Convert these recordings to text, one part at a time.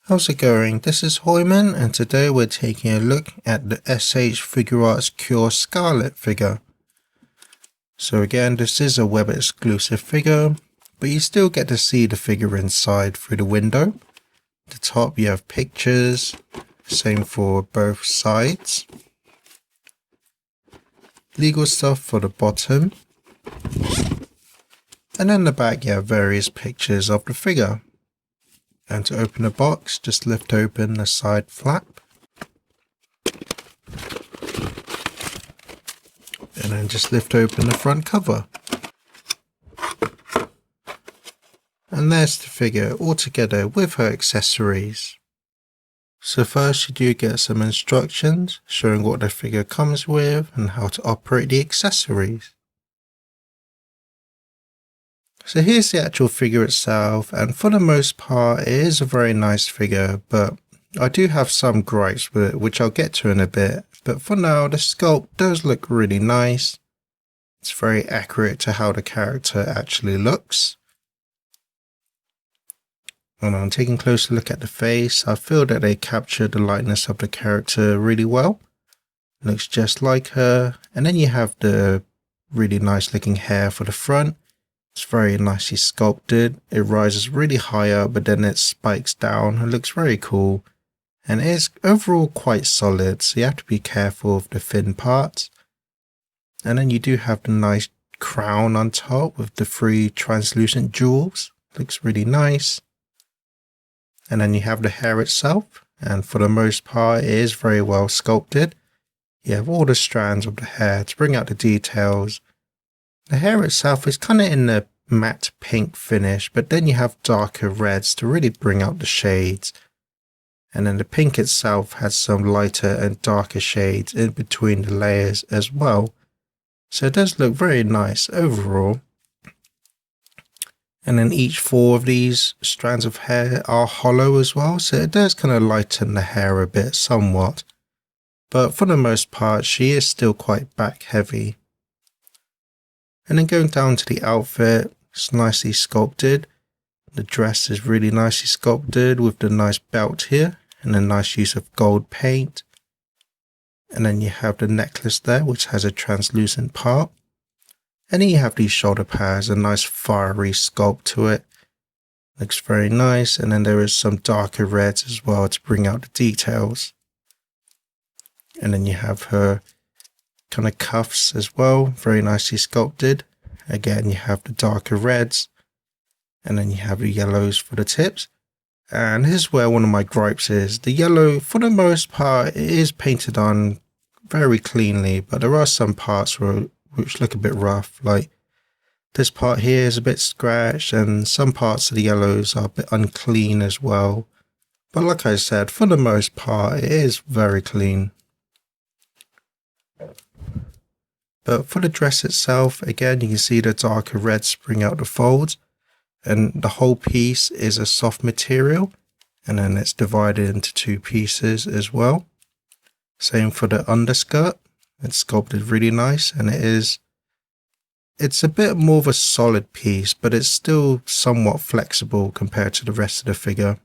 How's it going? This is Hoiman, and today we're taking a look at the S.H.Figuarts Cure Scarlet figure. So again, this is a web exclusive figure, but you still get to see the figure inside through the window. At the top you have pictures, same for both sides. Legal stuff for the bottom. And then the back you have various pictures of the figure. And to open the box, just lift open the side flap. And then just lift open the front cover. And there's the figure all together with her accessories. So first you do get some instructions showing what the figure comes with and how to operate the accessories. So here's the actual figure itself, and for the most part it is a very nice figure, but I do have some gripes with it, which I'll get to in a bit. But for now, the sculpt does look really nice. It's very accurate to how the character actually looks. And I'm taking a closer look at the face. I feel that they captured the likeness of the character really well. Looks just like her. And then you have the really nice looking hair for the front. It's very nicely sculpted. It rises really high up, but then it spikes down. It looks very cool. And it is overall quite solid, so you have to be careful of the thin parts. And then you do have the nice crown on top with the 3 translucent jewels. Looks really nice. And then you have the hair itself, and for the most part it is very well sculpted. You have all the strands of the hair to bring out the details. The hair itself is kind of in the matte pink finish, but then you have darker reds to really bring out the shades. And then the pink itself has some lighter and darker shades in between the layers as well. So it does look very nice overall. And then each 4 of these strands of hair are hollow as well, so it does kind of lighten the hair a bit somewhat. But for the most part she is still quite back heavy. And then going down to the outfit, it's nicely sculpted. The dress is really nicely sculpted with the nice belt here and a nice use of gold paint. And then you have the necklace there, which has a translucent part. And then you have these shoulder pads, a nice fiery sculpt to it. Looks very nice. And then there is some darker reds as well to bring out the details. And then you have her kind of cuffs as well, very nicely sculpted. Again, you have the darker reds, and then you have the yellows for the tips. And here's where one of my gripes is. The yellow, for the most part, it is painted on very cleanly, but there are some parts which look a bit rough. Like this part here is a bit scratched, and some parts of the yellows are a bit unclean as well. But like I said, for the most part, it is very clean. But for the dress itself, again, you can see the darker reds bring out the folds, and the whole piece is a soft material, and then it's divided into 2 pieces as well. Same for the underskirt. It's sculpted really nice, and it's a bit more of a solid piece, but it's still somewhat flexible compared to the rest of the figure.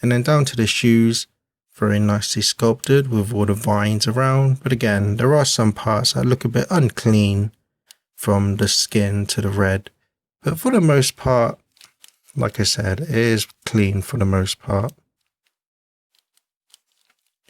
And then down to the shoes. Very nicely sculpted with all the vines around, but again, there are some parts that look a bit unclean from the skin to the red. But for the most part, like I said, it is clean for the most part.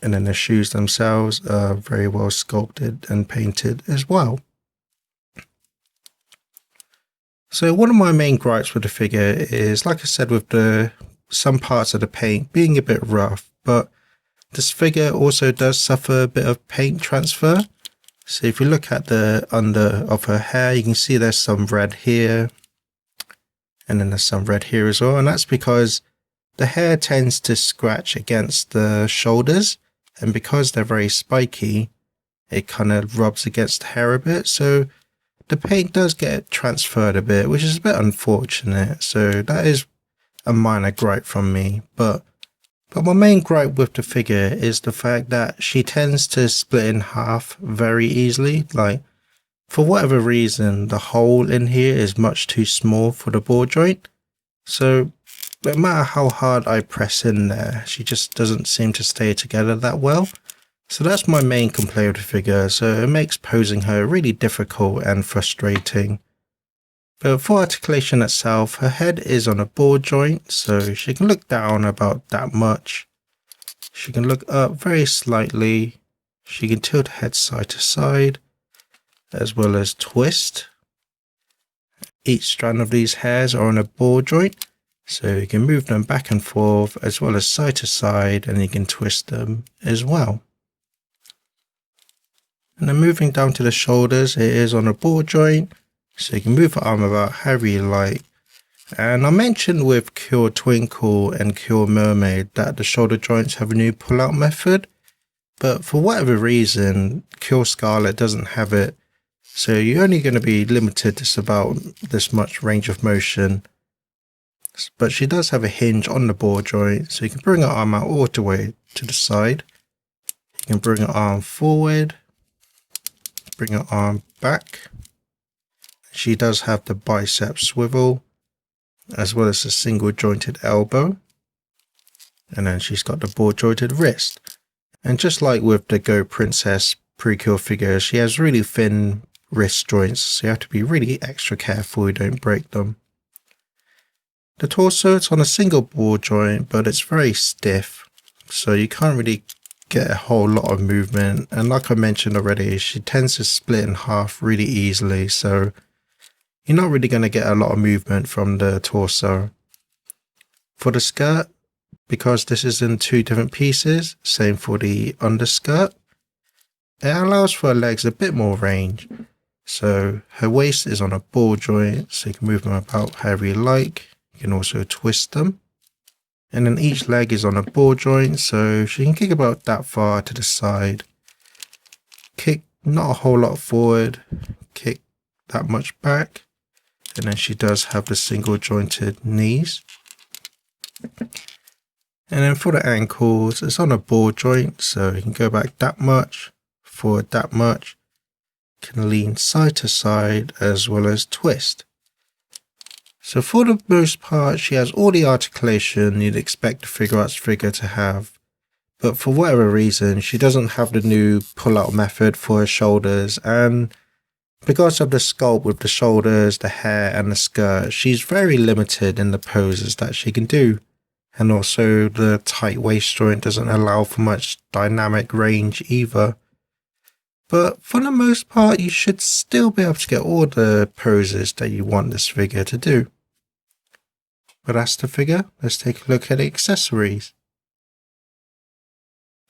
And then the shoes themselves are very well sculpted and painted as well. So one of my main gripes with the figure is, like I said, with some parts of the paint being a bit rough, but this figure also does suffer a bit of paint transfer. So if you look at the under of her hair, you can see there's some red here. And then there's some red here as well. And that's because the hair tends to scratch against the shoulders. And because they're very spiky, it kind of rubs against the hair a bit. So the paint does get transferred a bit, which is a bit unfortunate. So that is a minor gripe from me. But my main gripe with the figure is the fact that she tends to split in half very easily. Like, for whatever reason, the hole in here is much too small for the ball joint. So no matter how hard I press in there, she just doesn't seem to stay together that well. So that's my main complaint with the figure, so it makes posing her really difficult and frustrating. But for articulation itself, her head is on a ball joint, so she can look down about that much. She can look up very slightly. She can tilt her head side to side, as well as twist. Each strand of these hairs are on a ball joint, so you can move them back and forth, as well as side to side, and you can twist them as well. And then moving down to the shoulders, it is on a ball joint, so you can move the arm about however you like. And I mentioned with Cure Twinkle and Cure Mermaid that the shoulder joints have a new pull-out method, but for whatever reason, Cure Scarlet doesn't have it, so you're only going to be limited to about this much range of motion. But she does have a hinge on the ball joint, so you can bring her arm out all the way to the side. You can bring her arm forward, bring her arm back. She does have the bicep swivel, as well as a single jointed elbow. And then she's got the ball jointed wrist. And just like with the Go Princess Precure figure, she has really thin wrist joints, so you have to be really extra careful you don't break them. The torso, it's on a single ball joint, but it's very stiff, so you can't really get a whole lot of movement. And like I mentioned already, she tends to split in half really easily, so you're not really going to get a lot of movement from the torso. For the skirt, because this is in two different pieces, same for the underskirt, it allows for her legs a bit more range. So her waist is on a ball joint, so you can move them about however you like. You can also twist them. And then each leg is on a ball joint, so she can kick about that far to the side. Kick not a whole lot forward, kick that much back. And then she does have the single jointed knees. And then for the ankles, it's on a ball joint, so you can go back that much, forward that much, can lean side to side as well as twist. So for the most part, she has all the articulation you'd expect a Figuarts figure to have, but for whatever reason, she doesn't have the new pull-out method for her shoulders, and because of the sculpt with the shoulders, the hair and the skirt, she's very limited in the poses that she can do. And also the tight waist joint doesn't allow for much dynamic range either. But for the most part, you should still be able to get all the poses that you want this figure to do. But that's the figure. Let's take a look at the accessories.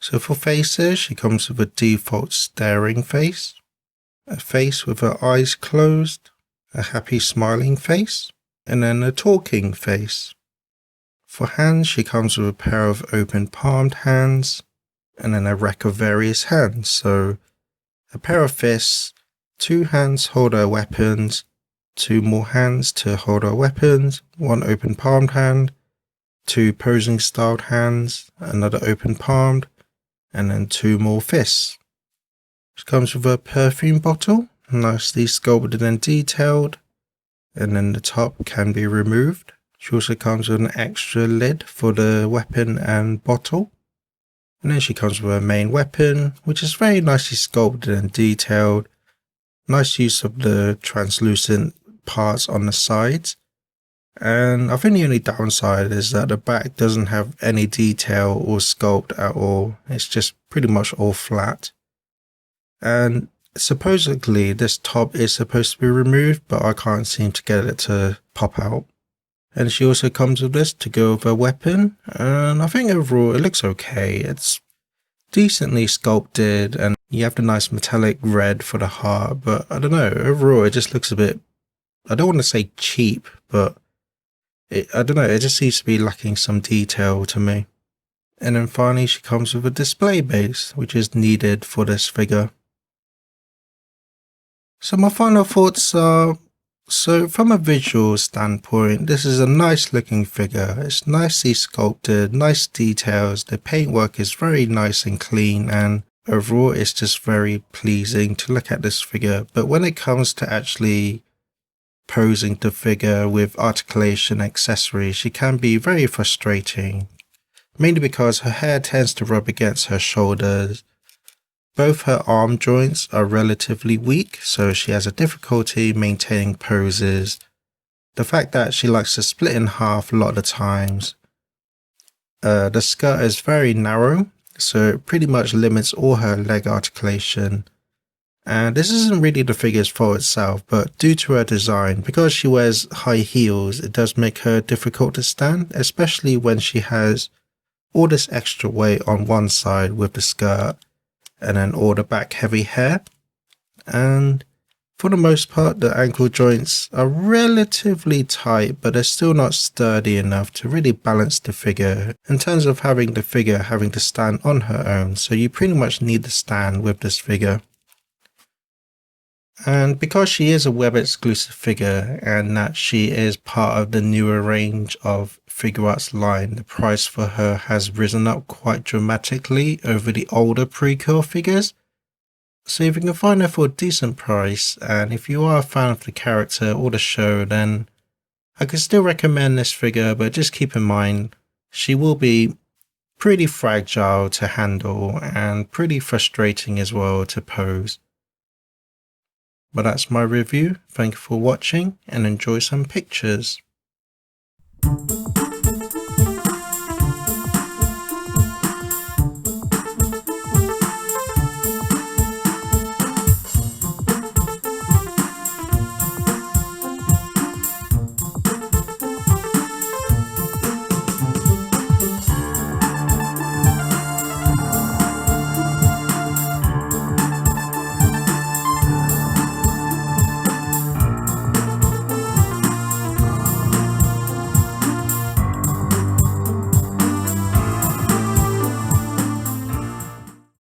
So for faces, she comes with a default staring face, a face with her eyes closed, a happy smiling face, and then a talking face. For hands, she comes with a pair of open palmed hands, and then a rack of various hands. So a pair of fists, 2 hands hold her weapons, 2 more hands to hold her weapons, 1 open palmed hand, 2 posing styled hands, another open palmed, and then 2 more fists. She comes with a perfume bottle, nicely sculpted and detailed, and then the top can be removed. She also comes with an extra lid for the weapon and bottle. And then she comes with her main weapon, which is very nicely sculpted and detailed. Nice use of the translucent parts on the sides. And I think the only downside is that the back doesn't have any detail or sculpt at all. It's just pretty much all flat. And supposedly this top is supposed to be removed, but I can't seem to get it to pop out. And she also comes with this to go with her weapon, and I think overall it looks okay. It's decently sculpted, and you have the nice metallic red for the heart, but I don't know, overall it just looks a bit, I don't want to say cheap, but I don't know, it just seems to be lacking some detail to me. And then finally she comes with a display base, which is needed for this figure. So my final thoughts are, so from a visual standpoint, this is a nice looking figure. It's nicely sculpted, nice details, the paintwork is very nice and clean, and overall it's just very pleasing to look at this figure. But when it comes to actually posing the figure with articulation accessories, she can be very frustrating, mainly because her hair tends to rub against her shoulders. Both her arm joints are relatively weak, so she has a difficulty maintaining poses. The fact that she likes to split in half a lot of the times. The skirt is very narrow, so it pretty much limits all her leg articulation. And this isn't really the figure's fault itself, but due to her design, because she wears high heels, it does make her difficult to stand, especially when she has all this extra weight on one side with the skirt and then all the back heavy hair. And for the most part, the ankle joints are relatively tight, but they're still not sturdy enough to really balance the figure in terms of having the figure having to stand on her own. So you pretty much need to stand with this figure. And because she is a web exclusive figure and that she is part of the newer range of Figuarts line, the price for her has risen up quite dramatically over the older Precure figures. So if you can find her for a decent price, and if you are a fan of the character or the show, then I could still recommend this figure, but just keep in mind she will be pretty fragile to handle and pretty frustrating as well to pose. But that's my review. Thank you for watching and enjoy some pictures.